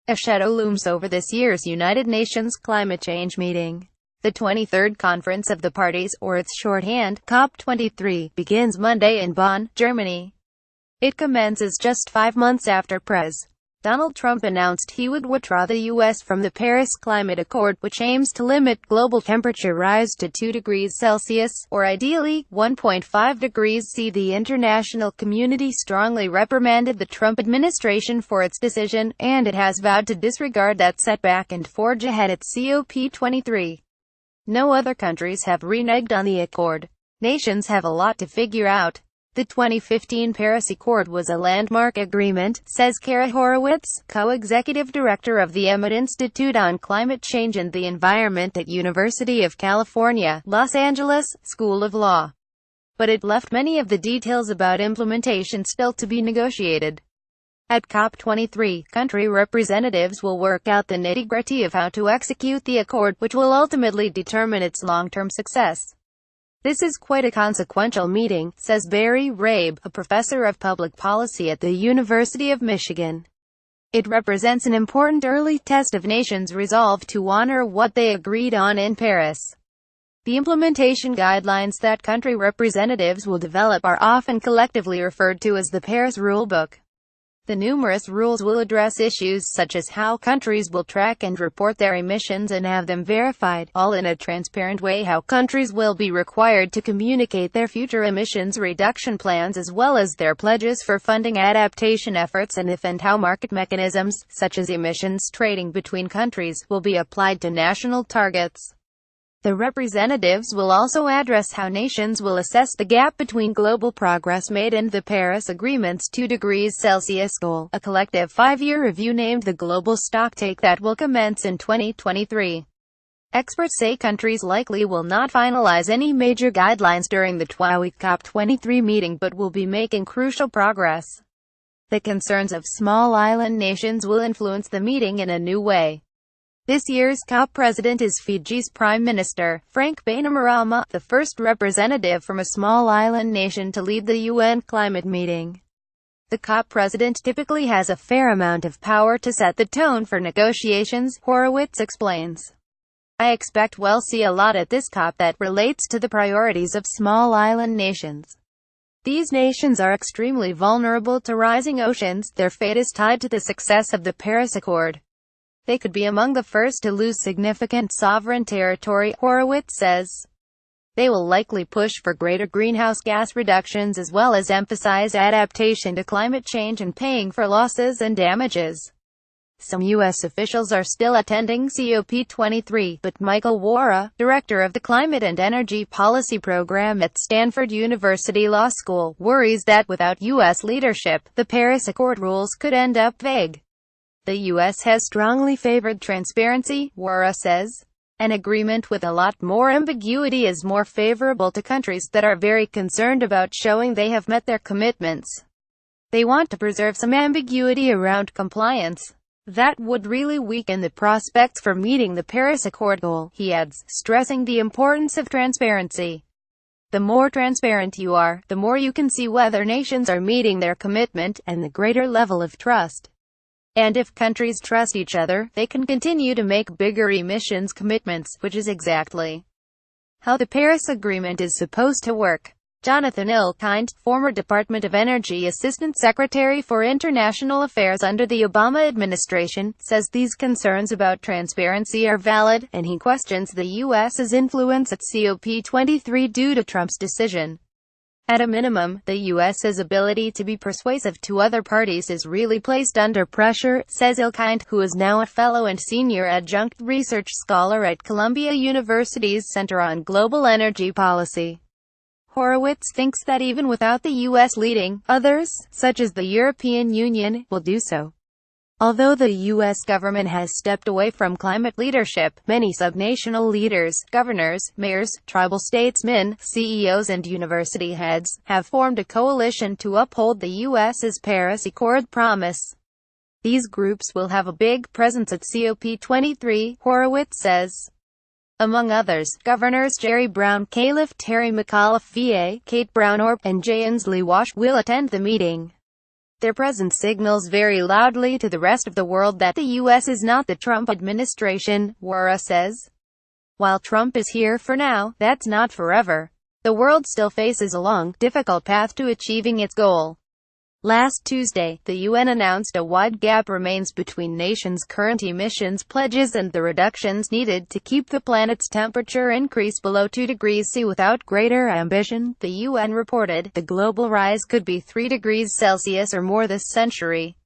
A shadow looms over this year's United Nations climate change meeting. The 23rd Conference of the Parties, or its shorthand, COP23, begins Monday in Bonn, Germany. It commences just 5 months after Pres. Donald Trump announced he would withdraw the U.S. from the Paris Climate Accord, which aims to limit global temperature rise to 2 degrees Celsius, or ideally, 1.5 degrees C. The international community strongly reprimanded the Trump administration for its decision, and it has vowed to disregard that setback and forge ahead at COP23. No other countries have reneged on the accord. Nations have a lot to figure out. The 2015 Paris Accord was a landmark agreement, says Kara Horowitz, co-executive director of the Emmett Institute on Climate Change and the Environment at University of California, Los Angeles, School of Law. But it left many of the details about implementation still to be negotiated. At COP23, country representatives will work out the nitty-gritty of how to execute the accord, which will ultimately determine its long-term success. This is quite a consequential meeting, says Barry Rabe, a professor of public policy at the University of Michigan. It represents an important early test of nations' resolve to honor what they agreed on in Paris. The implementation guidelines that country representatives will develop are often collectively referred to as the Paris Rulebook. The numerous rules will address issues such as how countries will track and report their emissions and have them verified, all in a transparent way, how countries will be required to communicate their future emissions reduction plans as well as their pledges for funding adaptation efforts, and if and how market mechanisms, such as emissions trading between countries, will be applied to national targets. The representatives will also address how nations will assess the gap between global progress made and the Paris Agreement's 2 degrees Celsius goal, a collective 5-year review named the Global Stocktake that will commence in 2023. Experts say countries likely will not finalize any major guidelines during the 12-week COP23 meeting but will be making crucial progress. The concerns of small island nations will influence the meeting in a new way. This year's COP president is Fiji's Prime Minister, Frank Bainimarama, the first representative from a small island nation to lead the UN climate meeting. The COP president typically has a fair amount of power to set the tone for negotiations, Horowitz explains. I expect we'll see a lot at this COP that relates to the priorities of small island nations. These nations are extremely vulnerable to rising oceans. Their fate is tied to the success of the Paris Accord. They could be among the first to lose significant sovereign territory, Horowitz says. They will likely push for greater greenhouse gas reductions as well as emphasize adaptation to climate change and paying for losses and damages. Some U.S. officials are still attending COP23, but Michael Wara, director of the Climate and Energy Policy Program at Stanford University Law School, worries that without U.S. leadership, the Paris Accord rules could end up vague. The U.S. has strongly favored transparency, Wara says. An agreement with a lot more ambiguity is more favorable to countries that are very concerned about showing they have met their commitments. They want to preserve some ambiguity around compliance. That would really weaken the prospects for meeting the Paris Accord goal, he adds, stressing the importance of transparency. The more transparent you are, the more you can see whether nations are meeting their commitment, and the greater level of trust. And if countries trust each other, they can continue to make bigger emissions commitments, which is exactly how the Paris Agreement is supposed to work. Jonathan Ilkind, former Department of Energy Assistant Secretary for International Affairs under the Obama administration, says these concerns about transparency are valid, and he questions the U.S.'s influence at COP23 due to Trump's decision. At a minimum, the U.S.'s ability to be persuasive to other parties is really placed under pressure, says Ilkind, who is now a fellow and senior adjunct research scholar at Columbia University's Center on Global Energy Policy. Horowitz thinks that even without the U.S. leading, others, such as the European Union, will do so. Although the U.S. government has stepped away from climate leadership, many subnational leaders, governors, mayors, tribal statesmen, CEOs and university heads, have formed a coalition to uphold the U.S.'s Paris Accord promise. These groups will have a big presence at COP23, Horowitz says. Among others, Governors Jerry Brown, Caliph Terry McAuliffe VA, Kate Brown Orb, and Jay Inslee Wash will attend the meeting. Their presence signals very loudly to the rest of the world that the U.S. is not the Trump administration, Wara says. While Trump is here for now, that's not forever. The world still faces a long, difficult path to achieving its goal. Last Tuesday, the UN announced a wide gap remains between nations' current emissions pledges and the reductions needed to keep the planet's temperature increase below 2 degrees C without greater ambition. The UN reported the global rise could be 3 degrees Celsius or more this century.